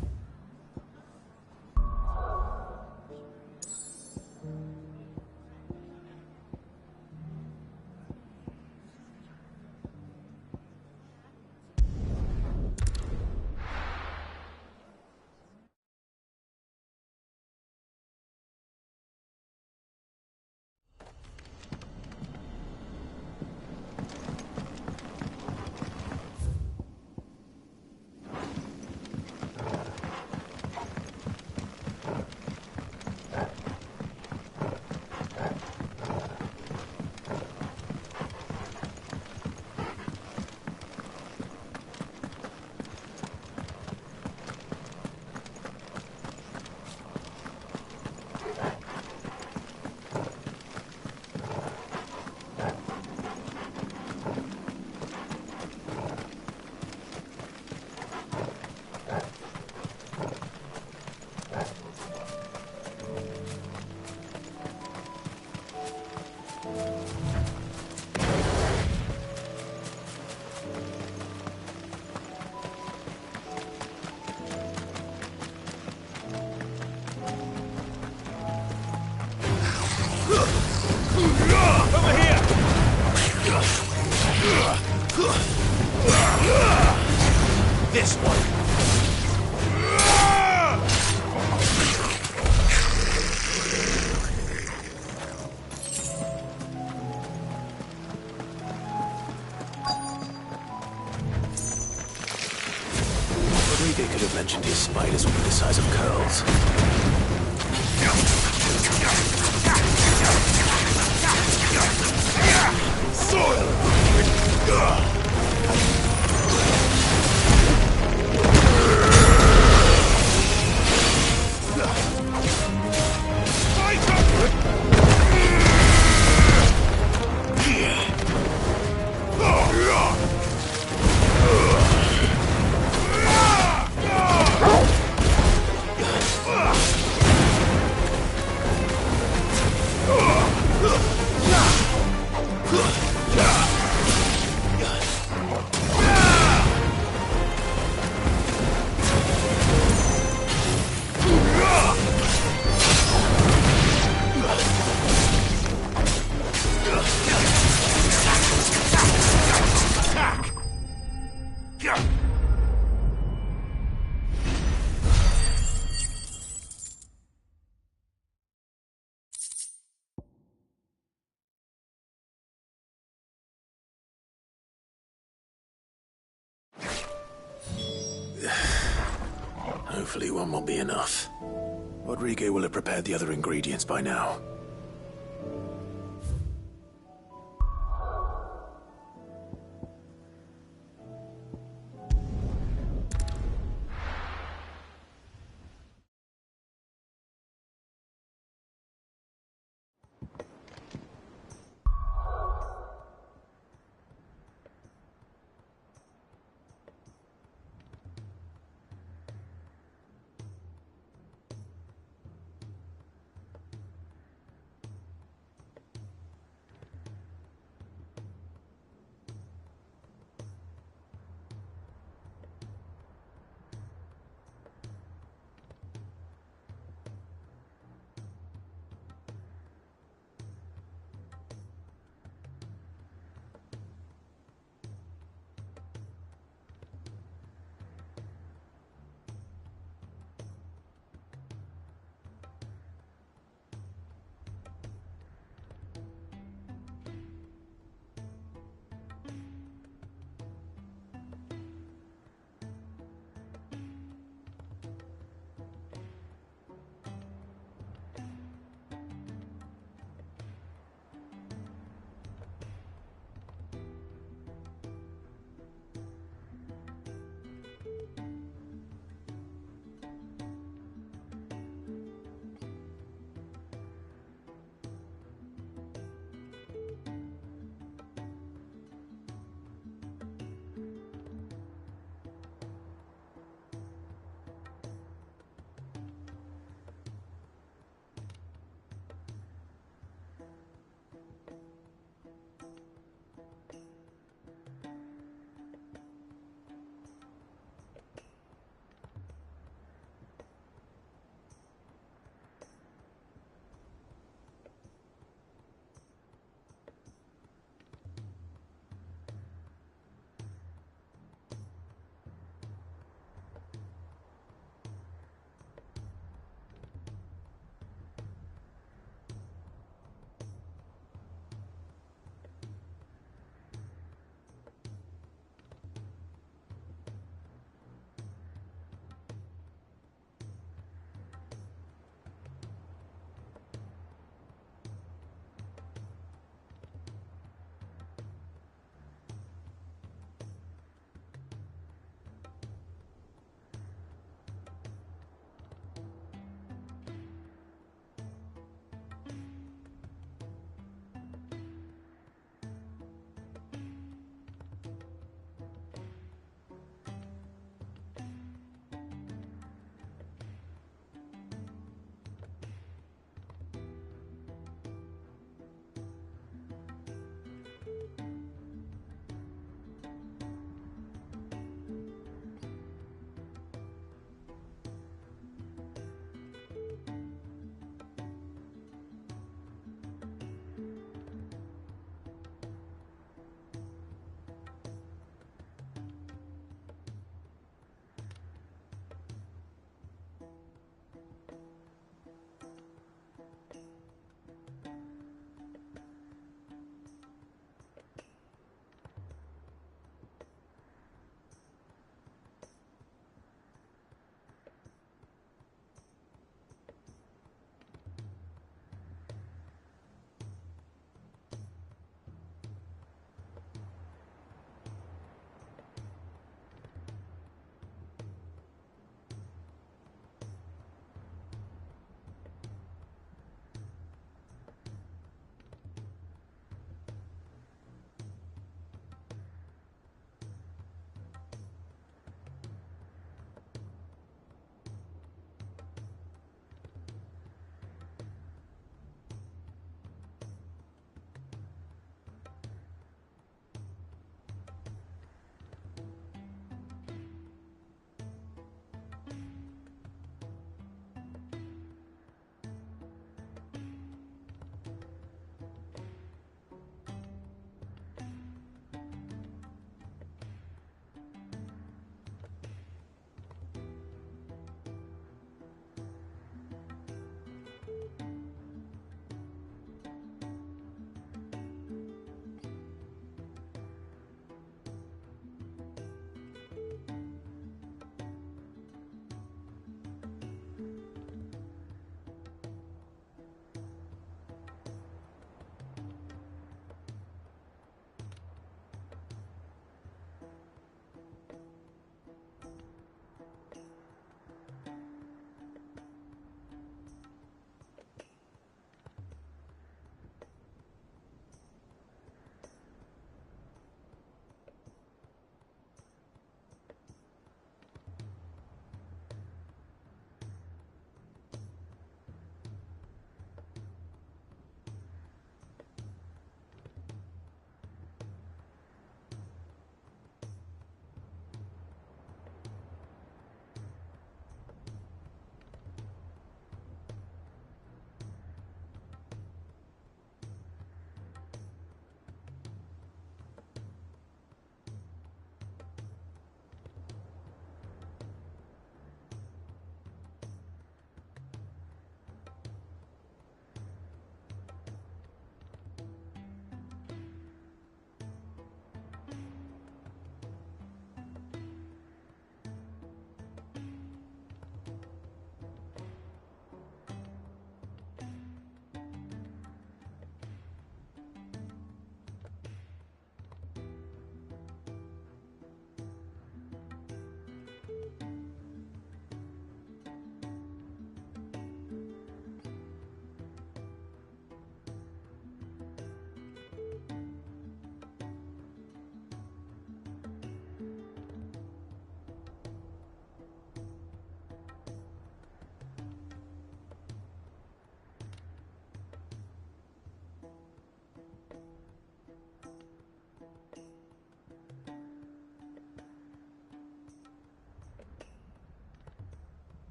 Over here! This one. Rodrigo could have mentioned his spiders would be the size of curls. Hopefully one will be enough. Rodrigo will have prepared the other ingredients by now.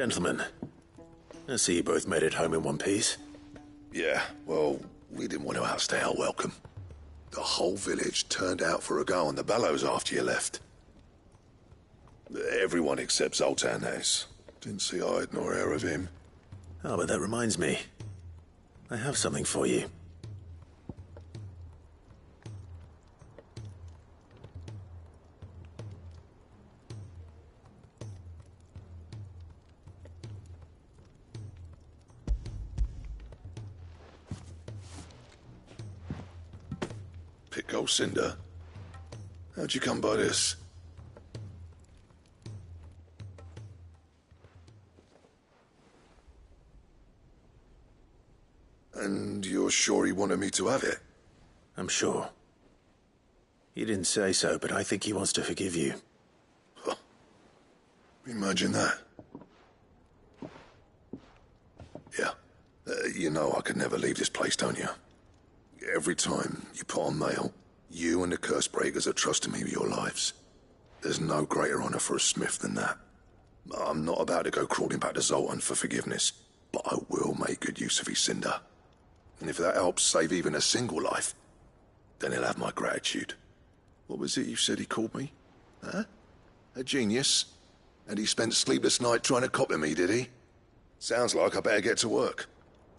Gentlemen, I see you both made it home in one piece. Yeah, well, we didn't want to outstay our welcome. The whole village turned out for a go on the bellows after you left. Everyone except Zoltan has. Didn't see hide nor hair of him. Oh, but that reminds me. I have something for you. Pickle Cinder? How'd you come by this? And you're sure he wanted me to have it? I'm sure. He didn't say so, but I think he wants to forgive you. Huh. Imagine that. Yeah. You know I could never leave this place, don't you? Every time you put on mail, you and the curse breakers are trusting me with your lives. There's no greater honor for a smith than that. I'm not about to go crawling back to Zoltan for forgiveness, but I will make good use of his cinder. And if that helps save even a single life, then he'll have my gratitude. What was it you said he called me? Huh? A genius? And he spent sleepless night trying to copy me, did he? Sounds like I better get to work.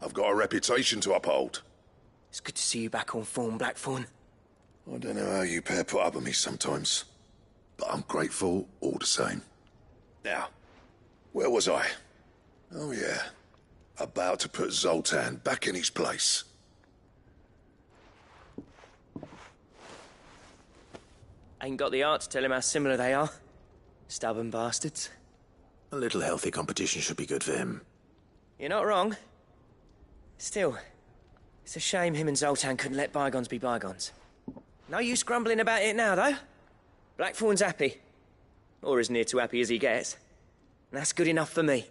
I've got a reputation to uphold. It's good to see you back on form, Blackthorn. I don't know how you pair put up with me sometimes, but I'm grateful all the same. Now, where was I? Oh yeah, about to put Zoltan back in his place. Ain't got the art to tell him how similar they are. Stubborn bastards. A little healthy competition should be good for him. You're not wrong. Still, it's a shame him and Zoltan couldn't let bygones be bygones. No use grumbling about it now, though. Blackthorn's happy. Or as near to happy as he gets. And that's good enough for me.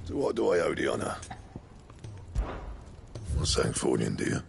So what do I owe the honor? Not saying fortune, do you?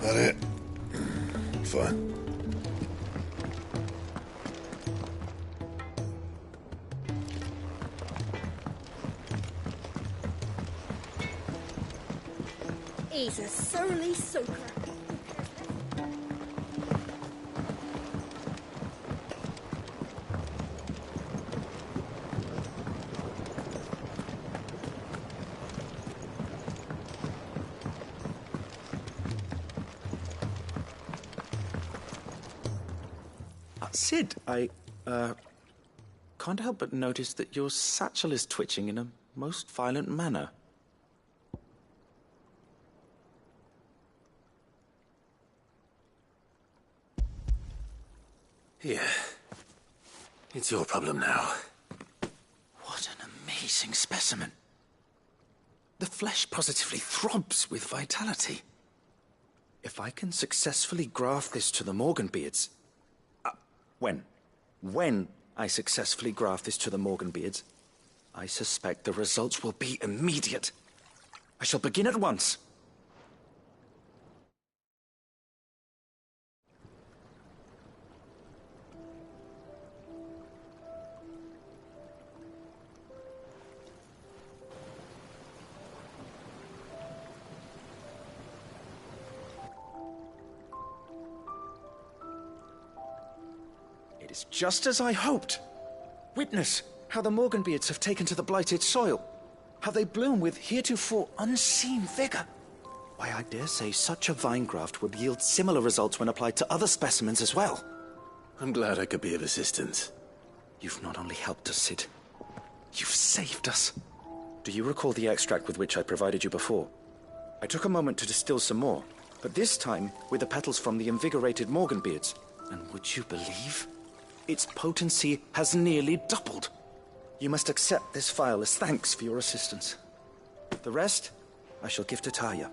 That it? Fine. He's a surly soaker. Sid, I can't help but notice that your satchel is twitching in a most violent manner. Here. It's your problem now. What an amazing specimen. The flesh positively throbs with vitality. If I can successfully graft this to the Morganbeards, When I successfully graft this to the Morganbeards, I suspect the results will be immediate. I shall begin at once. It is just as I hoped. Witness how the Morganbeards have taken to the blighted soil. How they bloom with heretofore unseen vigor. Why, I dare say such a vine graft would yield similar results when applied to other specimens as well. I'm glad I could be of assistance. You've not only helped us, Sid. You've saved us. Do you recall the extract with which I provided you before? I took a moment to distill some more, but this time with the petals from the invigorated Morganbeards. And would you believe? Its potency has nearly doubled. You must accept this vial as thanks for your assistance. The rest, I shall give to Taya.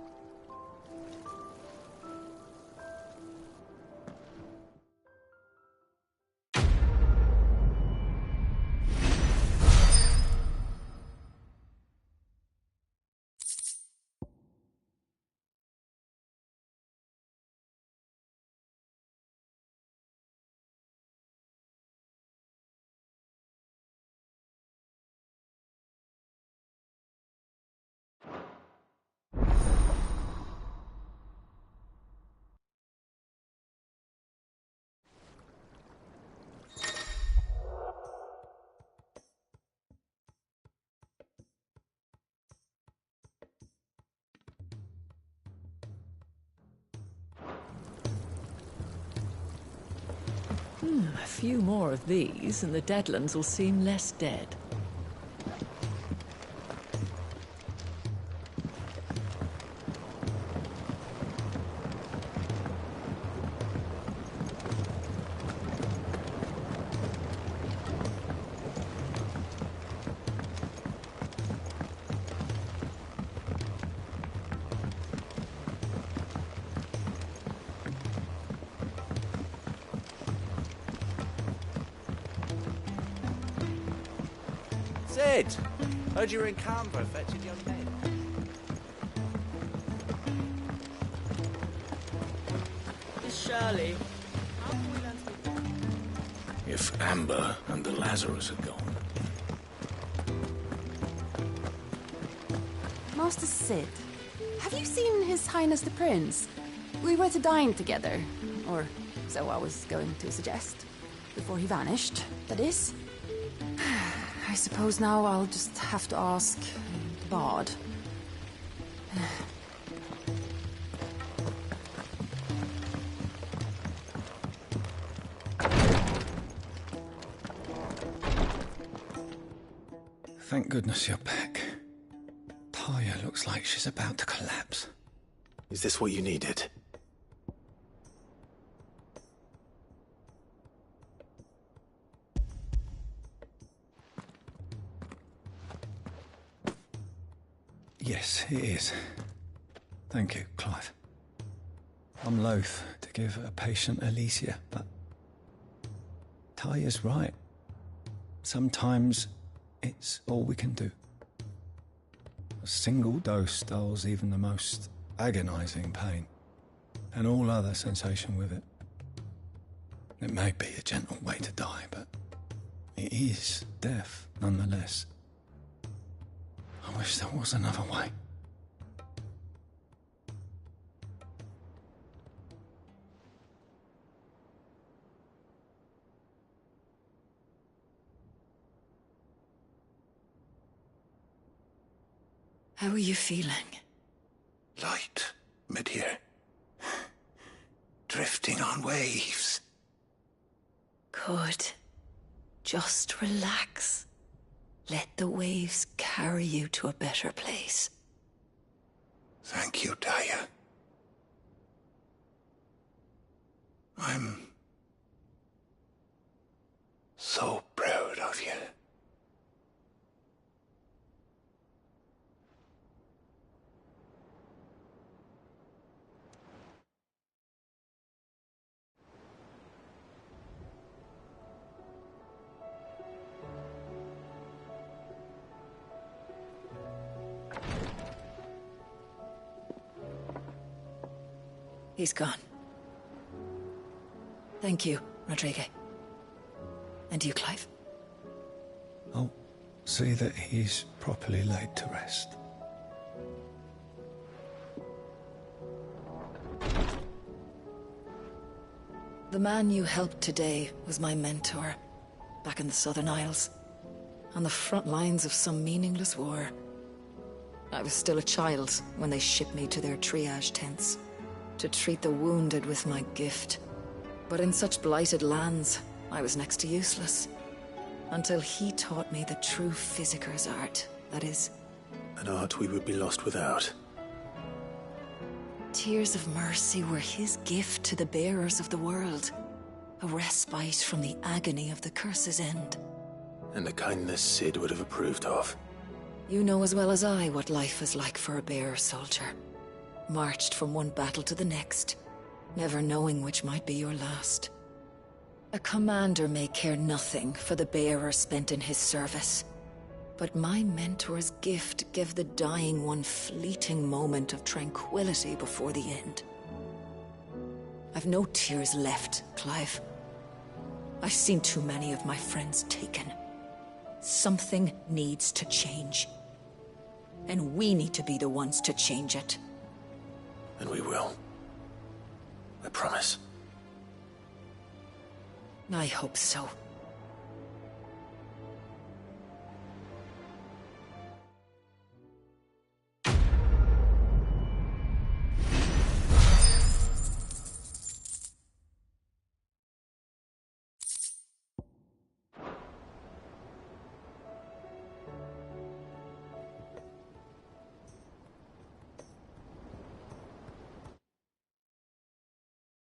A few more of these, and the Deadlands will seem less dead. Sid! Heard you were in Canberra fetching young men. Miss Shirley. If Amber and the Lazarus are gone. Master Sid, have you seen His Highness the Prince? We were to dine together, or so I was going to suggest. Before he vanished, that is. I suppose now I'll just have to ask the Bard. Thank goodness you're back. Taya looks like she's about to collapse. Is this what you needed? Yes, it is. Thank you, Clive. I'm loath to give a patient Alicia, but Taya's right. Sometimes it's all we can do. A single dose dulls even the most agonizing pain, and all other sensation with it. It may be a gentle way to die, but it is death nonetheless. I wish there was another way. How are you feeling? Light, mid-here. Drifting on waves. Good. Just relax. Let the waves carry you to a better place. Thank you, Taya. I'm so proud of you. He's gone. Thank you, Rodrigue. And you, Clive. I'll see that he's properly laid to rest. The man you helped today was my mentor, back in the Southern Isles, on the front lines of some meaningless war. I was still a child when they shipped me to their triage tents, to treat the wounded with my gift. But in such blighted lands, I was next to useless. Until he taught me the true physicker's art, that is. An art we would be lost without. Tears of mercy were his gift to the bearers of the world. A respite from the agony of the curse's end. And a kindness Sid would have approved of. You know as well as I what life is like for a bearer soldier. Marched from one battle to the next, never knowing which might be your last. A commander may care nothing for the bearer spent in his service. But my mentor's gift gave the dying one fleeting moment of tranquility before the end. I've no tears left, Clive. I've seen too many of my friends taken. Something needs to change. And we need to be the ones to change it. And we will. I promise. I hope so.